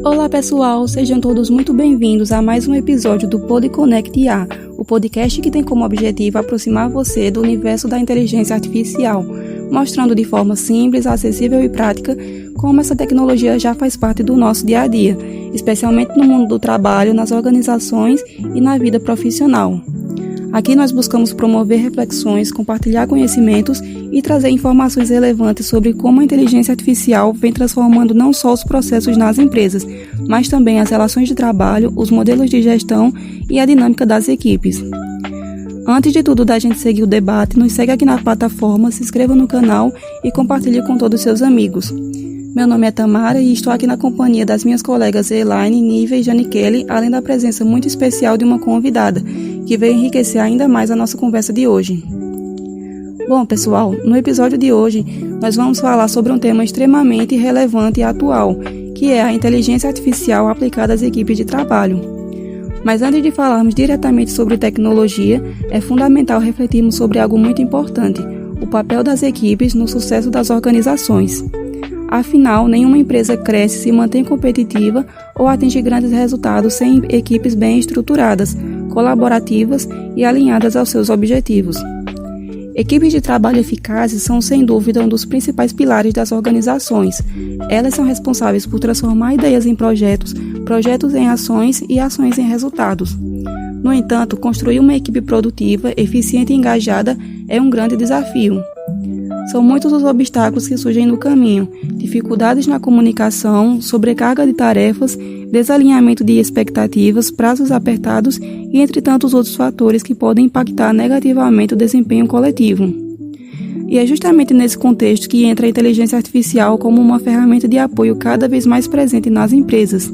Olá pessoal, sejam todos muito bem-vindos a mais um episódio do PodConnect IA, o podcast que tem como objetivo aproximar você do universo da inteligência artificial, mostrando de forma simples, acessível e prática como essa tecnologia já faz parte do nosso dia a dia, especialmente no mundo do trabalho, nas organizações e na vida profissional. Aqui nós buscamos promover reflexões, compartilhar conhecimentos e trazer informações relevantes sobre como a inteligência artificial vem transformando não só os processos nas empresas, mas também as relações de trabalho, os modelos de gestão e a dinâmica das equipes. Antes de tudo da gente seguir o debate, nos segue aqui na plataforma, se inscreva no canal e compartilhe com todos os seus amigos. Meu nome é Tamara e estou aqui na companhia das minhas colegas Elaine, Nívia e Jane Kelly, além da presença muito especial de uma convidada, que veio enriquecer ainda mais a nossa conversa de hoje. Bom, pessoal, no episódio de hoje, nós vamos falar sobre um tema extremamente relevante e atual, que é a inteligência artificial aplicada às equipes de trabalho. Mas antes de falarmos diretamente sobre tecnologia, é fundamental refletirmos sobre algo muito importante, o papel das equipes no sucesso das organizações. Afinal, nenhuma empresa cresce, se mantém competitiva ou atinge grandes resultados sem equipes bem estruturadas, colaborativas e alinhadas aos seus objetivos. Equipes de trabalho eficazes são, sem dúvida, um dos principais pilares das organizações. Elas são responsáveis por transformar ideias em projetos, projetos em ações e ações em resultados. No entanto, construir uma equipe produtiva, eficiente e engajada é um grande desafio. São muitos os obstáculos que surgem no caminho, dificuldades na comunicação, sobrecarga de tarefas, desalinhamento de expectativas, prazos apertados e entre tantos outros fatores que podem impactar negativamente o desempenho coletivo. E é justamente nesse contexto que entra a inteligência artificial como uma ferramenta de apoio cada vez mais presente nas empresas.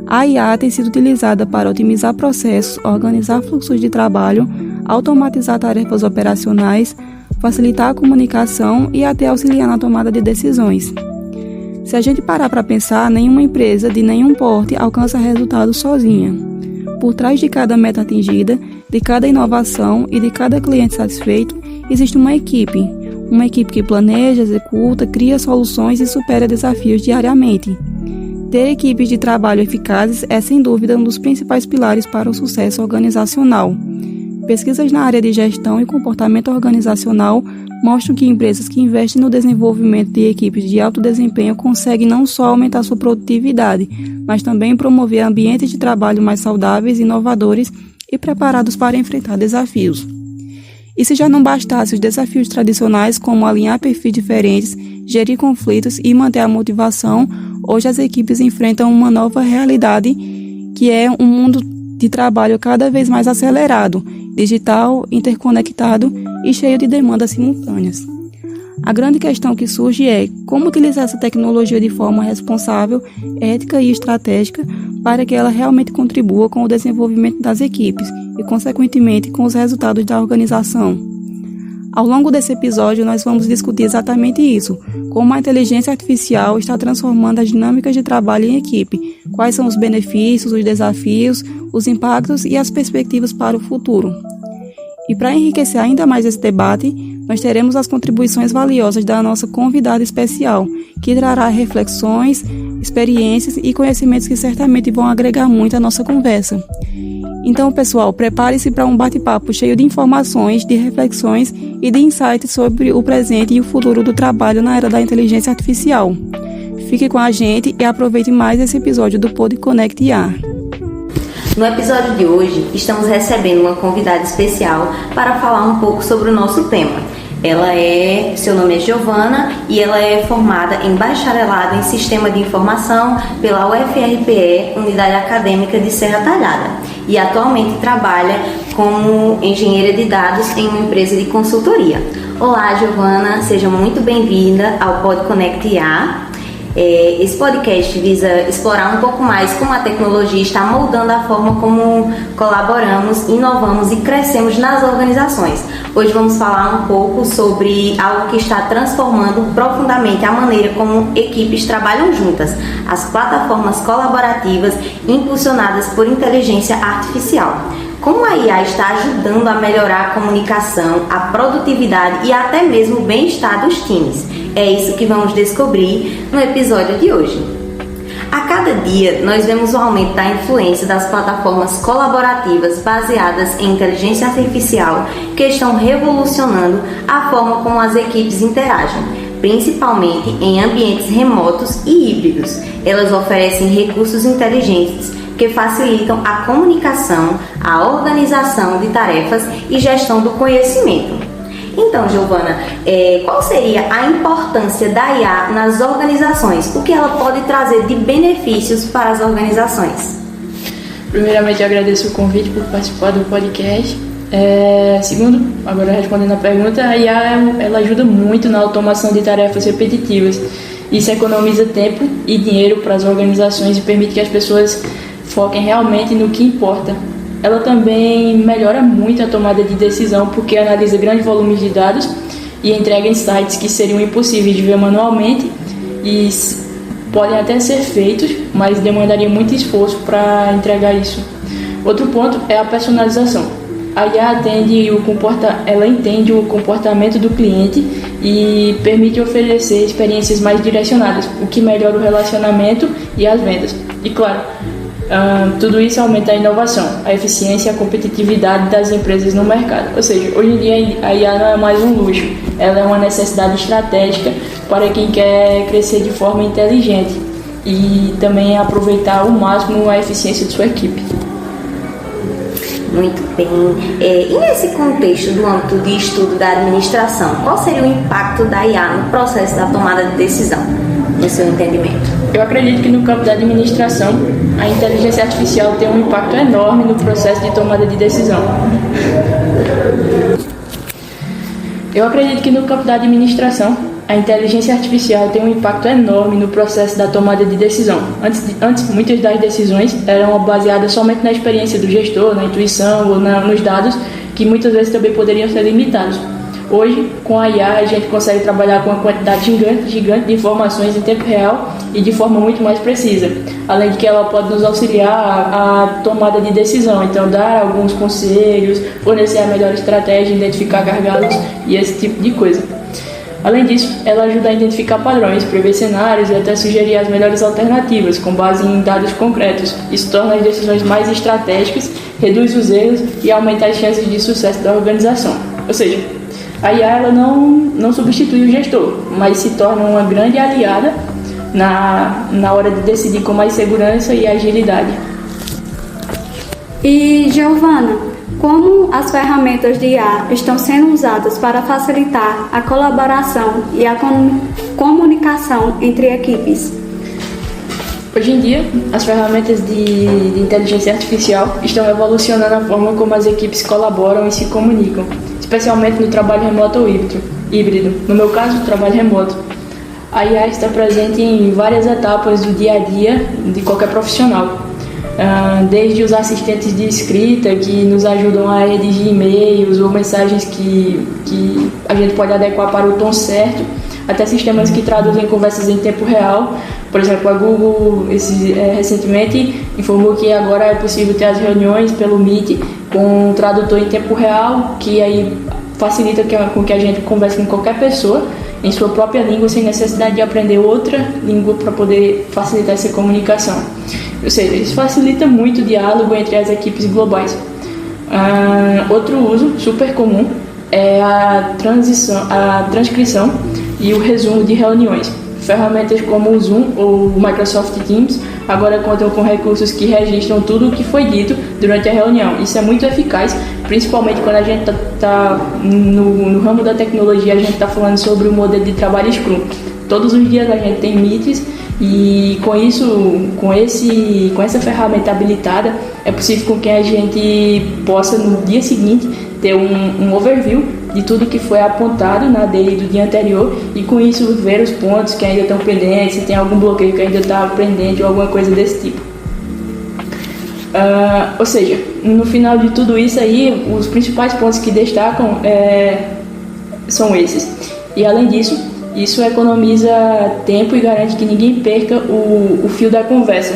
A IA tem sido utilizada para otimizar processos, organizar fluxos de trabalho, automatizar tarefas operacionais, facilitar a comunicação e até auxiliar na tomada de decisões. Se a gente parar para pensar, nenhuma empresa de nenhum porte alcança resultados sozinha. Por trás de cada meta atingida, de cada inovação e de cada cliente satisfeito, existe uma equipe que planeja, executa, cria soluções e supera desafios diariamente. Ter equipes de trabalho eficazes é, sem dúvida, um dos principais pilares para o sucesso organizacional. Pesquisas na área de gestão e comportamento organizacional mostram que empresas que investem no desenvolvimento de equipes de alto desempenho conseguem não só aumentar sua produtividade, mas também promover ambientes de trabalho mais saudáveis, inovadores e preparados para enfrentar desafios. E se já não bastasse os desafios tradicionais como alinhar perfis diferentes, gerir conflitos e manter a motivação, hoje as equipes enfrentam uma nova realidade, que é um mundo de trabalho cada vez mais acelerado, digital, interconectado e cheio de demandas simultâneas. A grande questão que surge é como utilizar essa tecnologia de forma responsável, ética e estratégica para que ela realmente contribua com o desenvolvimento das equipes e, consequentemente, com os resultados da organização. Ao longo desse episódio, nós vamos discutir exatamente isso, como a inteligência artificial está transformando as dinâmicas de trabalho em equipe, quais são os benefícios, os desafios, os impactos e as perspectivas para o futuro. E para enriquecer ainda mais esse debate, nós teremos as contribuições valiosas da nossa convidada especial, que trará reflexões, experiências e conhecimentos que certamente vão agregar muito à nossa conversa. Então, pessoal, prepare-se para um bate-papo cheio de informações, de reflexões e de insights sobre o presente e o futuro do trabalho na era da inteligência artificial. Fique com a gente e aproveite mais esse episódio do PodConnect IA. No episódio de hoje, estamos recebendo uma convidada especial para falar um pouco sobre o nosso tema. Seu nome é Giovana e ela é formada em bacharelado em Sistema de Informação pela UFRPE, Unidade Acadêmica de Serra Talhada, e atualmente trabalha como engenheira de dados em uma empresa de consultoria. Olá, Giovana, seja muito bem-vinda ao PodConnect IA. Esse podcast visa explorar um pouco mais como a tecnologia está moldando a forma como colaboramos, inovamos e crescemos nas organizações. Hoje vamos falar um pouco sobre algo que está transformando profundamente a maneira como equipes trabalham juntas, as plataformas colaborativas impulsionadas por inteligência artificial. Como a IA está ajudando a melhorar a comunicação, a produtividade e até mesmo o bem-estar dos times. É isso que vamos descobrir no episódio de hoje. A cada dia, nós vemos o aumento da influência das plataformas colaborativas baseadas em inteligência artificial que estão revolucionando a forma como as equipes interagem, principalmente em ambientes remotos e híbridos. Elas oferecem recursos inteligentes que facilitam a comunicação, a organização de tarefas e gestão do conhecimento. Então, Giovana, qual seria a importância da IA nas organizações? O que ela pode trazer de benefícios para as organizações? Primeiramente, eu agradeço o convite por participar do podcast. Segundo, agora respondendo a pergunta, a IA ela ajuda muito na automação de tarefas repetitivas. Isso economiza tempo e dinheiro para as organizações e permite que as pessoas foquem realmente no que importa. Ela também melhora muito a tomada de decisão porque analisa grandes volumes de dados e entrega insights que seriam impossíveis de ver manualmente e podem até ser feitos, mas demandaria muito esforço para entregar isso. Outro ponto é a personalização. A IA ela entende o comportamento do cliente e permite oferecer experiências mais direcionadas, o que melhora o relacionamento e as vendas. E claro, tudo isso aumenta a inovação, a eficiência e a competitividade das empresas no mercado. Ou seja, hoje em dia a IA não é mais um luxo, ela é uma necessidade estratégica para quem quer crescer de forma inteligente e também aproveitar ao máximo a eficiência de sua equipe. Muito bem. E nesse contexto do âmbito de estudo da administração, qual seria o impacto da IA no processo da tomada de decisão, no seu entendimento? Eu acredito que no campo da administração, a inteligência artificial tem um impacto enorme no processo de tomada de decisão. Eu acredito que no campo da administração, a inteligência artificial tem um impacto enorme no processo da tomada de decisão. Antes muitas das decisões eram baseadas somente na experiência do gestor, na intuição ou nos dados, que muitas vezes também poderiam ser limitados. Hoje, com a IA, a gente consegue trabalhar com uma quantidade gigante de informações em tempo real e de forma muito mais precisa. Além de que ela pode nos auxiliar a tomada de decisão, então dar alguns conselhos, fornecer a melhor estratégia, identificar gargalos e esse tipo de coisa. Além disso, ela ajuda a identificar padrões, prever cenários e até sugerir as melhores alternativas com base em dados concretos. Isso torna as decisões mais estratégicas, reduz os erros e aumenta as chances de sucesso da organização. Ou seja, a IA ela não substitui o gestor, mas se torna uma grande aliada na hora de decidir com mais segurança e agilidade. E, Giovana, como as ferramentas de IA estão sendo usadas para facilitar a colaboração e a comunicação entre equipes? Hoje em dia, as ferramentas de inteligência artificial estão evolucionando a forma como as equipes colaboram e se comunicam, especialmente no trabalho remoto ou híbrido. No meu caso, o trabalho remoto. A IA está presente em várias etapas do dia a dia de qualquer profissional. Desde os assistentes de escrita que nos ajudam a redigir e-mails ou mensagens que a gente pode adequar para o tom certo, até sistemas que traduzem conversas em tempo real. Por exemplo, a Google recentemente informou que agora é possível ter as reuniões pelo Meet com um tradutor em tempo real, que aí facilita com que a gente converse com qualquer pessoa em sua própria língua, sem necessidade de aprender outra língua para poder facilitar essa comunicação. Ou seja, isso facilita muito o diálogo entre as equipes globais. Outro uso super comum é a transcrição e o resumo de reuniões. Ferramentas como o Zoom ou o Microsoft Teams agora contam com recursos que registram tudo o que foi dito durante a reunião. Isso é muito eficaz, principalmente quando a gente está no ramo da tecnologia, a gente está falando sobre o modelo de trabalho Scrum. Todos os dias a gente tem meetings e com essa ferramenta habilitada é possível que a gente possa no dia seguinte ter um overview de tudo que foi apontado na daily do dia anterior e com isso ver os pontos que ainda estão pendentes, se tem algum bloqueio que ainda está pendente ou alguma coisa desse tipo. Ou seja, no final de tudo isso aí, os principais pontos que destacam são esses. E além disso, isso economiza tempo e garante que ninguém perca o fio da conversa.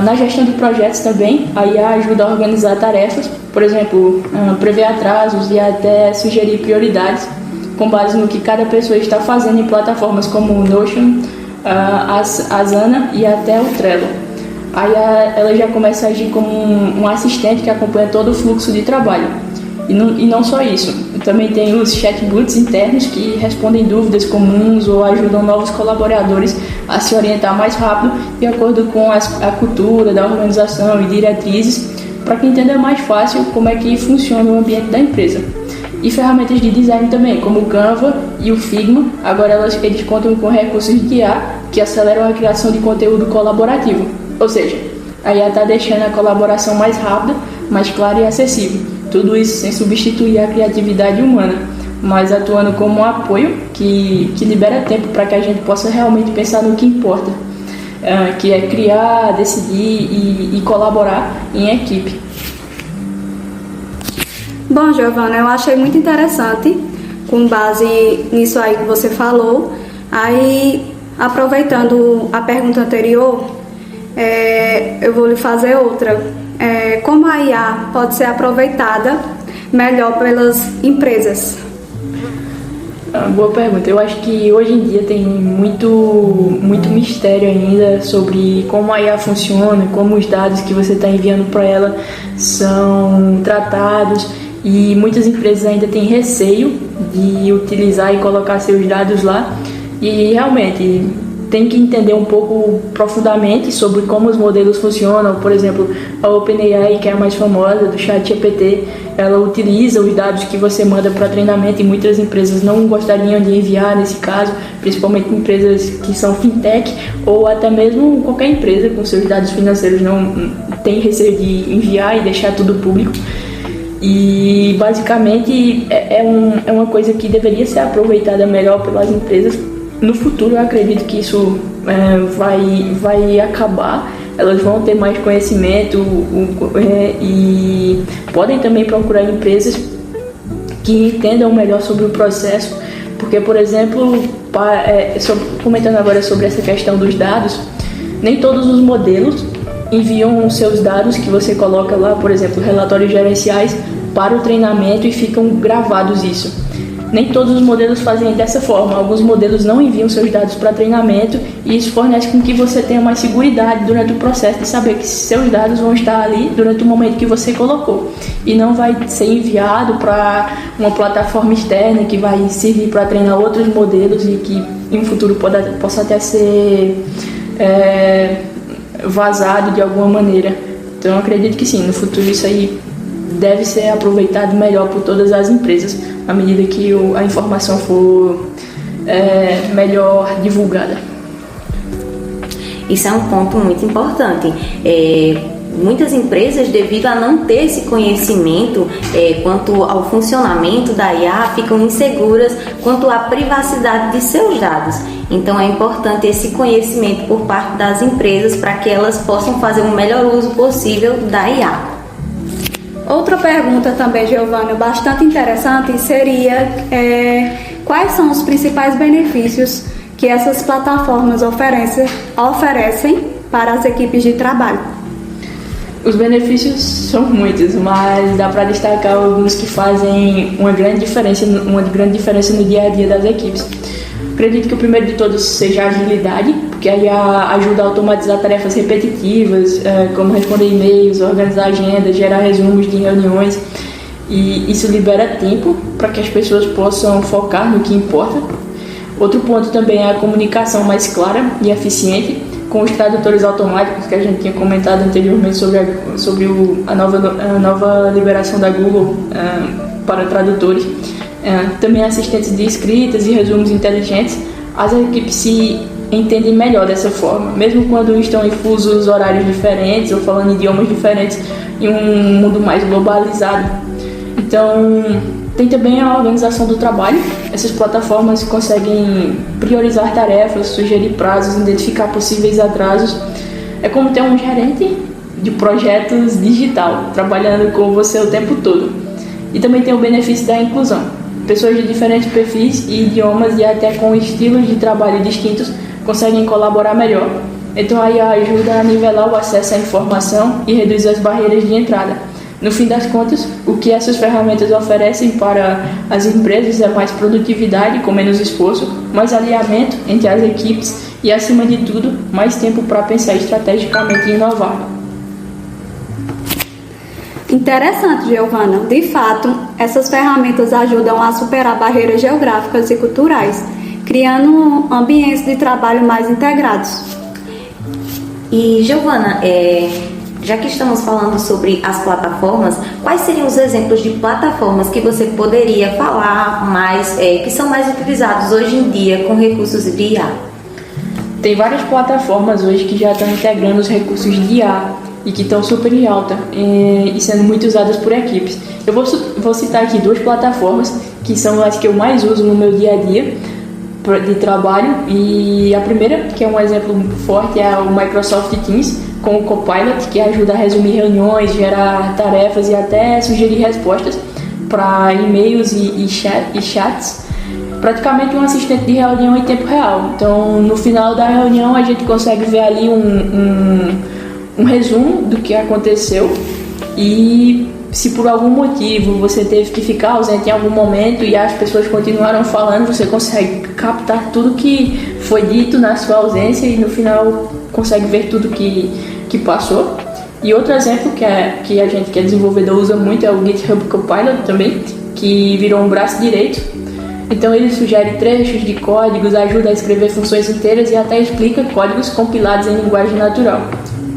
Na gestão de projetos também, a IA ajuda a organizar tarefas, por exemplo, prever atrasos e até sugerir prioridades com base no que cada pessoa está fazendo em plataformas como o Notion a Asana e até o Trello. Aí ela já começa a agir como um assistente que acompanha todo o fluxo de trabalho. E não só isso, também tem os chatbots internos que respondem dúvidas comuns ou ajudam novos colaboradores a se orientar mais rápido de acordo com a cultura da organização e diretrizes, para que entenda mais fácil como é que funciona o ambiente da empresa. E ferramentas de design também, como o Canva e o Figma, agora eles contam com recursos de IA que aceleram a criação de conteúdo colaborativo. Ou seja, a IA está deixando a colaboração mais rápida, mais clara e acessível. Tudo isso sem substituir a criatividade humana, mas atuando como um apoio que libera tempo para que a gente possa realmente pensar no que importa, que é criar, decidir e colaborar em equipe. Bom, Giovana, eu achei muito interessante, com base nisso aí que você falou. Aí, aproveitando a pergunta anterior, eu vou lhe fazer outra. Como a IA pode ser aproveitada melhor pelas empresas? Boa pergunta. Eu acho que hoje em dia tem muito mistério ainda sobre como a IA funciona, como os dados que você está enviando para ela são tratados, e muitas empresas ainda têm receio de utilizar e colocar seus dados lá, e realmente tem que entender um pouco profundamente sobre como os modelos funcionam. Por exemplo, a OpenAI, que é a mais famosa, do ChatGPT, ela utiliza os dados que você manda para treinamento, e muitas empresas não gostariam de enviar nesse caso, principalmente empresas que são fintech, ou até mesmo qualquer empresa com seus dados financeiros não tem receio de enviar e deixar tudo público. E basicamente é uma coisa que deveria ser aproveitada melhor pelas empresas. No futuro eu acredito que isso vai acabar, elas vão ter mais conhecimento e podem também procurar empresas que entendam melhor sobre o processo, porque, por exemplo, comentando agora sobre essa questão dos dados, nem todos os modelos enviam seus dados que você coloca lá, por exemplo, relatórios gerenciais, para o treinamento e ficam gravados isso. Nem todos os modelos fazem dessa forma. Alguns modelos não enviam seus dados para treinamento, e isso fornece com que você tenha mais segurança durante o processo de saber que seus dados vão estar ali durante o momento que você colocou, e não vai ser enviado para uma plataforma externa que vai servir para treinar outros modelos e que em futuro possa até ser vazado de alguma maneira. Então eu acredito que sim, no futuro isso aí deve ser aproveitado melhor por todas as empresas, à medida que a informação for melhor divulgada. Isso é um ponto muito importante. Muitas empresas, devido a não ter esse conhecimento quanto ao funcionamento da IA, ficam inseguras quanto à privacidade de seus dados. Então é importante esse conhecimento por parte das empresas para que elas possam fazer o melhor uso possível da IA. Outra pergunta também, Giovana, bastante interessante seria quais são os principais benefícios que essas plataformas oferecem para as equipes de trabalho? Os benefícios são muitos, mas dá para destacar alguns que fazem uma grande diferença no dia a dia das equipes. Acredito que o primeiro de todos seja a agilidade, porque aí ajuda a automatizar tarefas repetitivas, como responder e-mails, organizar agendas, gerar resumos de reuniões, e isso libera tempo para que as pessoas possam focar no que importa. Outro ponto também é a comunicação mais clara e eficiente, com os tradutores automáticos que a gente tinha comentado anteriormente sobre a nova liberação da Google para tradutores. Também assistentes de escritas e resumos inteligentes. As equipes se entendem melhor dessa forma, mesmo quando estão em fusos horários diferentes ou falando idiomas diferentes em um mundo mais globalizado. Então, tem também a organização do trabalho. Essas plataformas conseguem priorizar tarefas, sugerir prazos, identificar possíveis atrasos. É como ter um gerente de projetos digital trabalhando com você o tempo todo. E também tem o benefício da inclusão. Pessoas de diferentes perfis e idiomas e até com estilos de trabalho distintos conseguem colaborar melhor. Então aí ajuda a nivelar o acesso à informação e reduz as barreiras de entrada. No fim das contas, o que essas ferramentas oferecem para as empresas é mais produtividade com menos esforço, mais alinhamento entre as equipes e, acima de tudo, mais tempo para pensar estrategicamente e inovar. Interessante, Giovana. De fato, essas ferramentas ajudam a superar barreiras geográficas e culturais, criando ambientes de trabalho mais integrados. E, Giovana, já que estamos falando sobre as plataformas, quais seriam os exemplos de plataformas que você poderia falar mais, que são mais utilizados hoje em dia com recursos de IA? Tem várias plataformas hoje que já estão integrando os recursos de IA e que estão super em alta e sendo muito usadas por equipes. Eu vou citar aqui 2 plataformas que são as que eu mais uso no meu dia a dia de trabalho, e a primeira, que é um exemplo forte, é o Microsoft Teams com o Copilot, que ajuda a resumir reuniões, gerar tarefas e até sugerir respostas para e-mails e chats. Praticamente um assistente de reunião em tempo real. Então, no final da reunião, a gente consegue ver ali um resumo do que aconteceu, e se por algum motivo você teve que ficar ausente em algum momento e as pessoas continuaram falando, você consegue captar tudo que foi dito na sua ausência e no final consegue ver tudo que passou. E outro exemplo que a gente que é desenvolvedor usa muito é o GitHub Copilot também, que virou um braço direito. Então ele sugere trechos de códigos, ajuda a escrever funções inteiras e até explica códigos compilados em linguagem natural.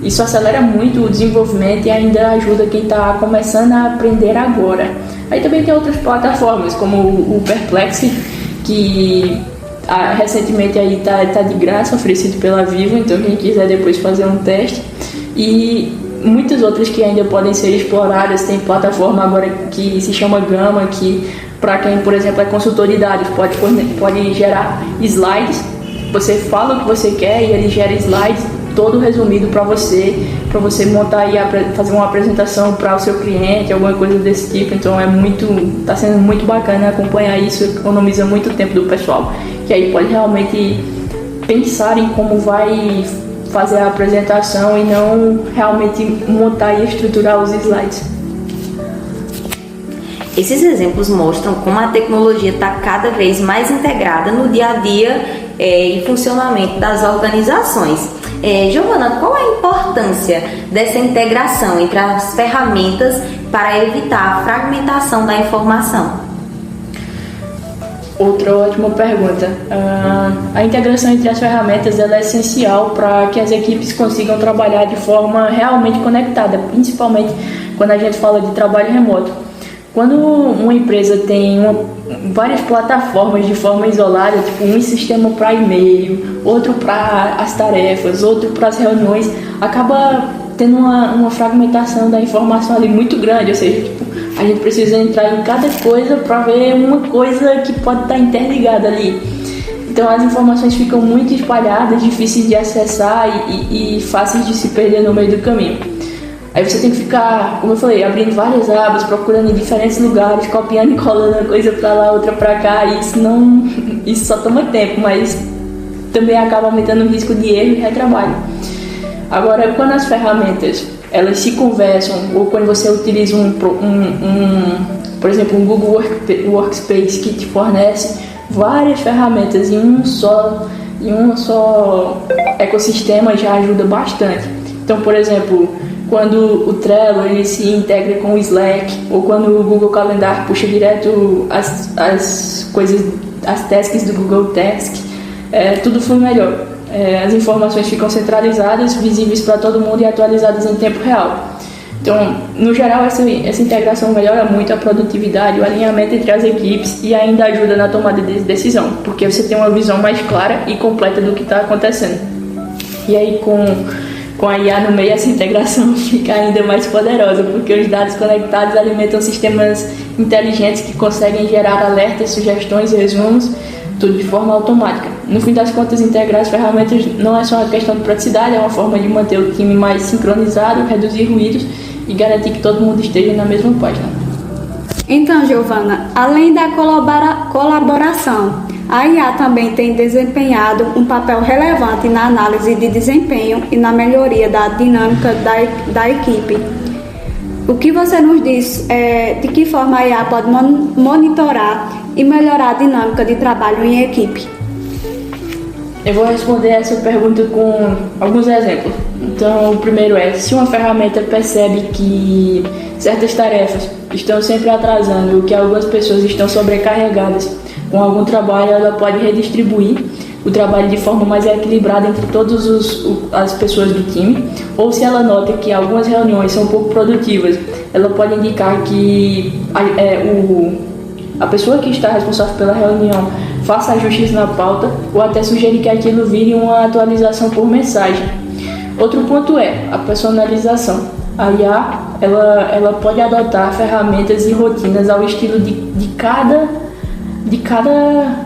Isso acelera muito o desenvolvimento e ainda ajuda quem está começando a aprender agora. Aí também tem outras plataformas, como o Perplexity, que recentemente aí tá de graça, oferecido pela Vivo, então quem quiser depois fazer um teste. E muitas outras que ainda podem ser exploradas. Tem plataforma agora que se chama Gama, que para quem, por exemplo, é consultor de dados, pode gerar slides. Você fala o que você quer e ele gera slides todo resumido para você montar e fazer uma apresentação para o seu cliente, alguma coisa desse tipo. Então tá sendo muito bacana acompanhar isso, economiza muito tempo do pessoal, que aí pode realmente pensar em como vai fazer a apresentação e não realmente montar e estruturar os slides. Esses exemplos mostram como a tecnologia está cada vez mais integrada no dia a dia e funcionamento das organizações. Giovana, qual a importância dessa integração entre as ferramentas para evitar a fragmentação da informação? Outra ótima pergunta. A integração entre as ferramentas ela é essencial para que as equipes consigam trabalhar de forma realmente conectada, principalmente quando a gente fala de trabalho remoto. Quando uma empresa tem várias plataformas de forma isolada, tipo um sistema para e-mail, outro para as tarefas, outro para as reuniões, acaba tendo uma fragmentação da informação ali muito grande, ou seja, tipo, a gente precisa entrar em cada coisa para ver uma coisa que pode estar interligada ali. Então as informações ficam muito espalhadas, difíceis de acessar e fáceis de se perder no meio do caminho. Aí você tem que ficar, como eu falei, abrindo várias abas, procurando em diferentes lugares, copiando e colando uma coisa para lá, outra para cá, e isso só toma tempo, mas também acaba aumentando o risco de erro e retrabalho. Agora, quando as ferramentas elas se conversam, ou quando você utiliza por exemplo, um Google Workspace que te fornece várias ferramentas em um só ecossistema, já ajuda bastante. Então, por exemplo, quando o Trello ele se integra com o Slack, ou quando o Google Calendar puxa direto as coisas, as tasks do Google Task, tudo foi melhor. As informações ficam centralizadas, visíveis para todo mundo e atualizadas em tempo real. Então, no geral, essa integração melhora muito a produtividade, o alinhamento entre as equipes e ainda ajuda na tomada de decisão, porque você tem uma visão mais clara e completa do que está acontecendo. E aí, com a IA no meio, essa integração fica ainda mais poderosa, porque os dados conectados alimentam sistemas inteligentes que conseguem gerar alertas, sugestões e resumos, tudo de forma automática. No fim das contas, integrar as ferramentas não é só uma questão de praticidade, é uma forma de manter o time mais sincronizado, reduzir ruídos e garantir que todo mundo esteja na mesma página. Então, Giovana, além da colaboração, a IA também tem desempenhado um papel relevante na análise de desempenho e na melhoria da dinâmica da equipe. O que você nos diz de que forma a IA pode monitorar e melhorar a dinâmica de trabalho em equipe? Eu vou responder essa pergunta com alguns exemplos. Então, o primeiro é, se uma ferramenta percebe que certas tarefas estão sempre atrasando ou que algumas pessoas estão sobrecarregadas com algum trabalho, ela pode redistribuir o trabalho de forma mais equilibrada entre todas as pessoas do time. Ou se ela nota que algumas reuniões são pouco produtivas, ela pode indicar que a pessoa que está responsável pela reunião faça ajustes na pauta ou até sugerir que aquilo vire uma atualização por mensagem. Outro ponto é a personalização. A IA ela pode adotar ferramentas e rotinas ao estilo de cada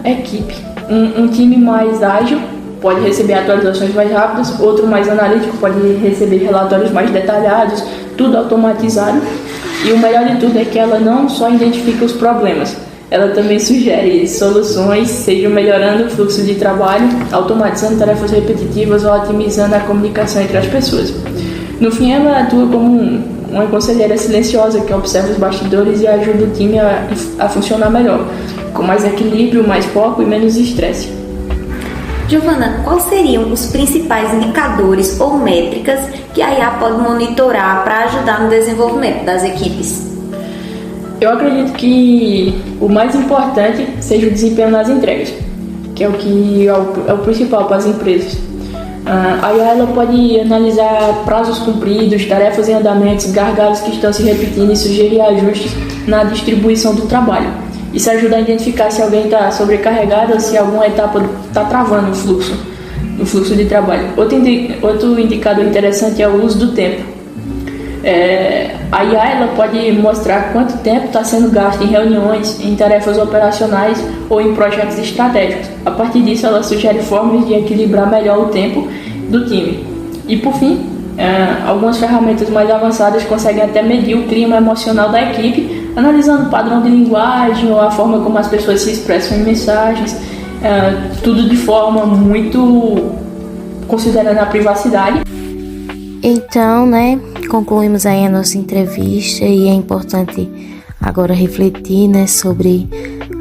equipe. Um time mais ágil pode receber atualizações mais rápidas, outro mais analítico pode receber relatórios mais detalhados, tudo automatizado. E o melhor de tudo é que ela não só identifica os problemas, ela também sugere soluções, seja melhorando o fluxo de trabalho, automatizando tarefas repetitivas ou otimizando a comunicação entre as pessoas. No fim, ela atua como uma conselheira silenciosa que observa os bastidores e ajuda o time a funcionar melhor, com mais equilíbrio, mais foco e menos estresse. Giovana, quais seriam os principais indicadores ou métricas que a IA pode monitorar para ajudar no desenvolvimento das equipes? Eu acredito que o mais importante seja o desempenho nas entregas, que é o principal para as empresas. A IA ela pode analisar prazos cumpridos, tarefas em andamentos, gargalos que estão se repetindo e sugerir ajustes na distribuição do trabalho. Isso ajuda a identificar se alguém está sobrecarregado ou se alguma etapa está travando o fluxo de trabalho. Outro indicador interessante é o uso do tempo. A IA ela pode mostrar quanto tempo está sendo gasto em reuniões, em tarefas operacionais ou em projetos estratégicos. A partir disso, ela sugere formas de equilibrar melhor o tempo do time. E por fim, algumas ferramentas mais avançadas conseguem até medir o clima emocional da equipe, analisando o padrão de linguagem ou a forma como as pessoas se expressam em mensagens, tudo de forma muito considerando a privacidade. Então, concluímos aí a nossa entrevista e é importante agora refletir, sobre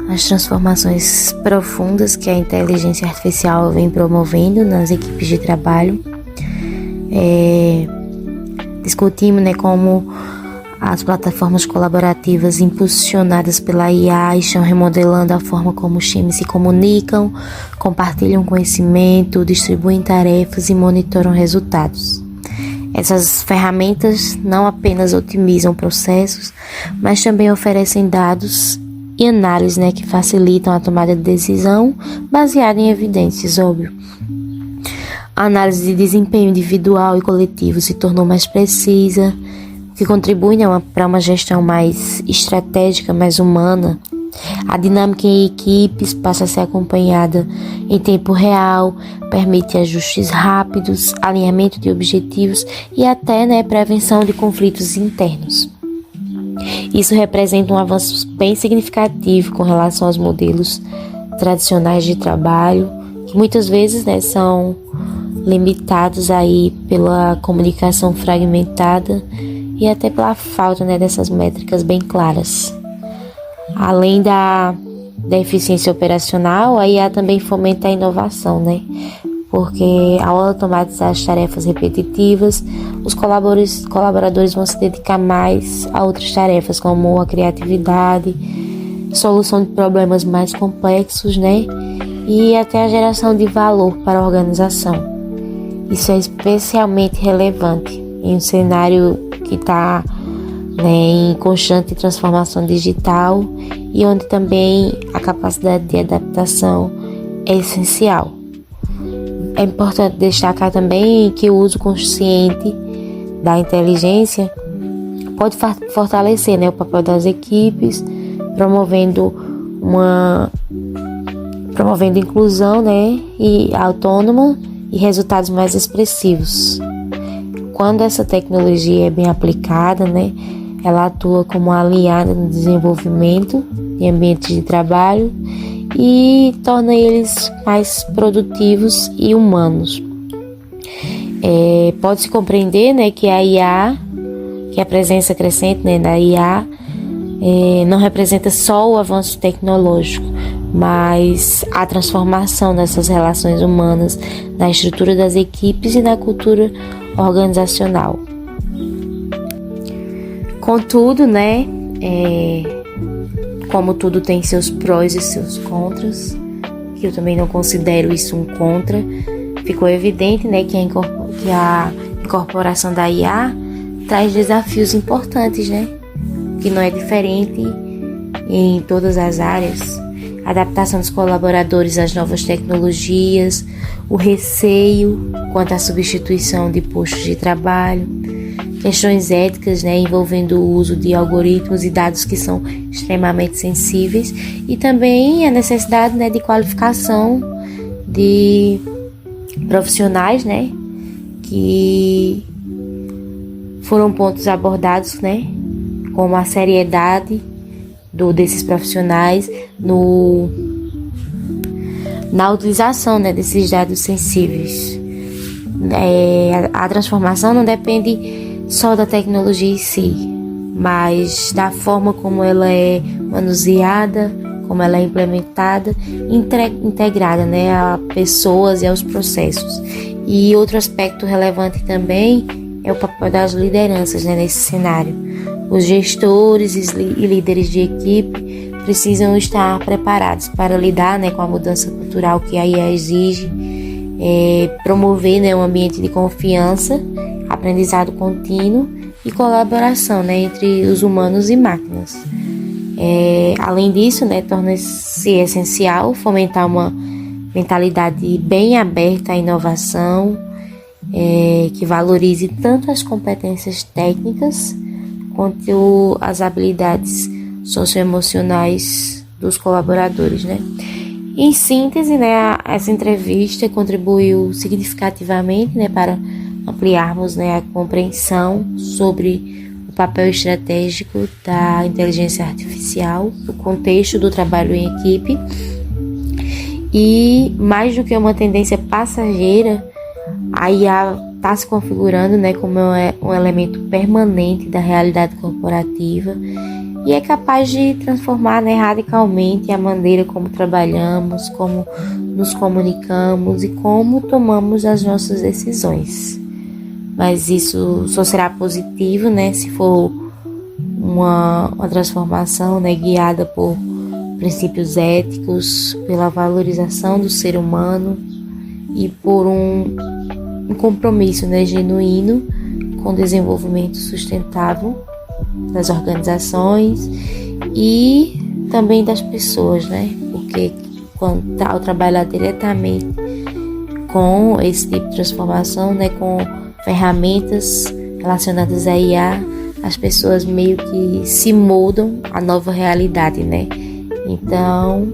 as transformações profundas que a inteligência artificial vem promovendo nas equipes de trabalho. Discutimos, como as plataformas colaborativas impulsionadas pela IA estão remodelando a forma como os times se comunicam, compartilham conhecimento, distribuem tarefas e monitoram resultados. Essas ferramentas não apenas otimizam processos, mas também oferecem dados e análises, que facilitam a tomada de decisão baseada em evidências, óbvio. A análise de desempenho individual e coletivo se tornou mais precisa, o que contribui para uma gestão mais estratégica, mais humana. A dinâmica em equipes passa a ser acompanhada em tempo real, permite ajustes rápidos, alinhamento de objetivos e até prevenção de conflitos internos. Isso representa um avanço bem significativo com relação aos modelos tradicionais de trabalho, que muitas vezes são limitados aí pela comunicação fragmentada e até pela falta dessas métricas bem claras. Além da eficiência operacional, a IA também fomenta a inovação, porque ao automatizar as tarefas repetitivas, os colaboradores vão se dedicar mais a outras tarefas, como a criatividade, solução de problemas mais complexos, e até a geração de valor para a organização. Isso é especialmente relevante em um cenário que está em constante transformação digital e onde também a capacidade de adaptação é essencial. É importante destacar também que o uso consciente da inteligência pode fortalecer o papel das equipes, promovendo inclusão e autônoma e resultados mais expressivos. Quando essa tecnologia é bem aplicada, ela atua como aliada no desenvolvimento de ambientes de trabalho e torna eles mais produtivos e humanos. Pode-se compreender que a IA, que a presença crescente da IA não representa só o avanço tecnológico, mas a transformação dessas relações humanas na estrutura das equipes e na cultura organizacional. Contudo, né, como tudo tem seus prós e seus contras, que eu também não considero isso um contra, ficou evidente, né, que a incorporação da IA traz desafios importantes, né, que não é diferente em todas as áreas. A adaptação dos colaboradores às novas tecnologias, o receio quanto à substituição de postos de trabalho, questões éticas, né, envolvendo o uso de algoritmos e dados que são extremamente sensíveis, e também a necessidade, né, de qualificação de profissionais, né, que foram pontos abordados, né, como a seriedade desses profissionais na utilização, né, desses dados sensíveis. A transformação não depende só da tecnologia em si, mas da forma como ela é manuseada, como ela é implementada, integrada, né, a pessoas e aos processos. E outro aspecto relevante também é o papel das lideranças, né, nesse cenário. Os gestores e líderes de equipe precisam estar preparados para lidar, né, com a mudança cultural que a IA exige, promover, né, um ambiente de confiança, aprendizado contínuo e colaboração, né, entre os humanos e máquinas. Além disso, né, torna-se essencial fomentar uma mentalidade bem aberta à inovação, que valorize tanto as competências técnicas quanto as habilidades socioemocionais dos colaboradores, né? Em síntese, né, essa entrevista contribuiu significativamente, né, para ampliarmos, né, a compreensão sobre o papel estratégico da inteligência artificial, o contexto do trabalho em equipe e, mais do que uma tendência passageira, a IA está se configurando, né, como um elemento permanente da realidade corporativa e é capaz de transformar, né, radicalmente a maneira como trabalhamos, como nos comunicamos e como tomamos as nossas decisões. Mas isso só será positivo, né, se for uma transformação, né, guiada por princípios éticos, pela valorização do ser humano e por um compromisso, né, genuíno com o desenvolvimento sustentável das organizações e também das pessoas, né? Porque ao trabalhar diretamente com esse tipo de transformação, né, com ferramentas relacionadas à IA, as pessoas meio que se moldam à nova realidade, né? Então,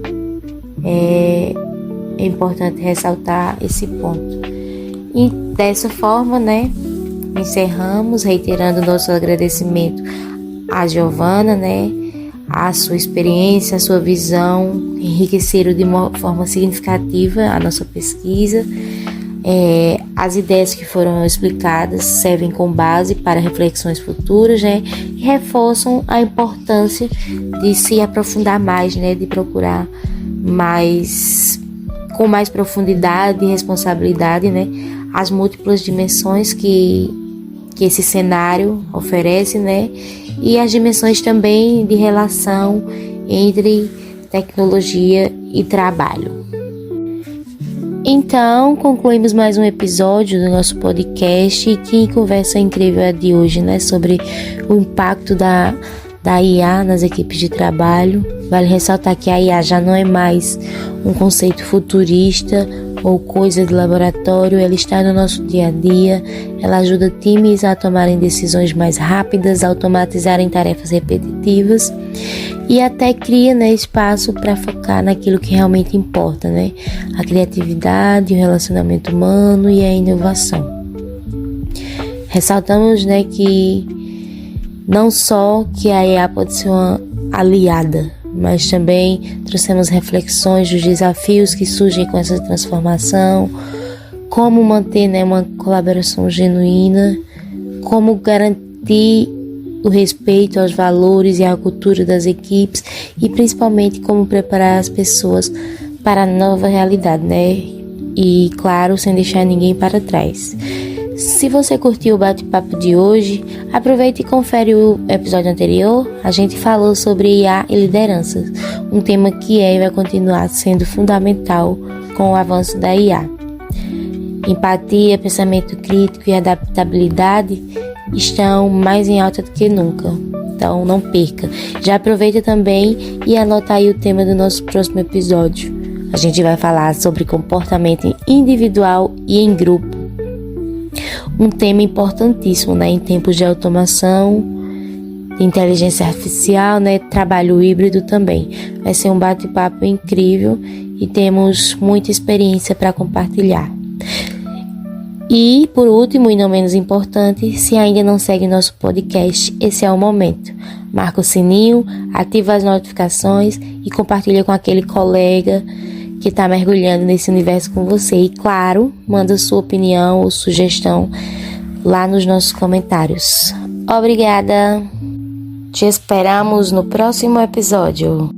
é importante ressaltar esse ponto. E dessa forma, né, encerramos reiterando nosso agradecimento a Giovana, né, a sua experiência, a sua visão, enriqueceram de uma forma significativa a nossa pesquisa. As ideias que foram explicadas servem como base para reflexões futuras, né, e reforçam a importância de se aprofundar mais, né, de procurar com mais profundidade e responsabilidade, né, as múltiplas dimensões que esse cenário oferece, né, e as dimensões também de relação entre tecnologia e trabalho. Então, concluímos mais um episódio do nosso podcast. E que conversa incrível é a de hoje, né, sobre o impacto da IA nas equipes de trabalho. Vale ressaltar que a IA já não é mais um conceito futurista ou coisa de laboratório, ela está no nosso dia a dia, ela ajuda times a tomarem decisões mais rápidas, a automatizarem tarefas repetitivas e até cria, né, espaço para focar naquilo que realmente importa, né? A criatividade, o relacionamento humano e a inovação. Ressaltamos, né, que não só que a IA pode ser uma aliada, mas também trouxemos reflexões dos desafios que surgem com essa transformação, como manter, né, uma colaboração genuína, como garantir o respeito aos valores e à cultura das equipes e principalmente como preparar as pessoas para a nova realidade, né? E claro, sem deixar ninguém para trás. Se você curtiu o bate-papo de hoje, aproveite e confere o episódio anterior. A gente falou sobre IA e lideranças, um tema que é e vai continuar sendo fundamental com o avanço da IA. Empatia, pensamento crítico e adaptabilidade estão mais em alta do que nunca, então não perca. Já aproveita também e anota aí o tema do nosso próximo episódio. A gente vai falar sobre comportamento individual e em grupo. Um tema importantíssimo, né, em tempos de automação, de inteligência artificial, né, trabalho híbrido também. Vai ser um bate-papo incrível e temos muita experiência para compartilhar. E, por último e não menos importante, se ainda não segue nosso podcast, esse é o momento. Marca o sininho, ativa as notificações e compartilha com aquele colega que está mergulhando nesse universo com você. E, claro, manda sua opinião ou sugestão lá nos nossos comentários. Obrigada! Te esperamos no próximo episódio.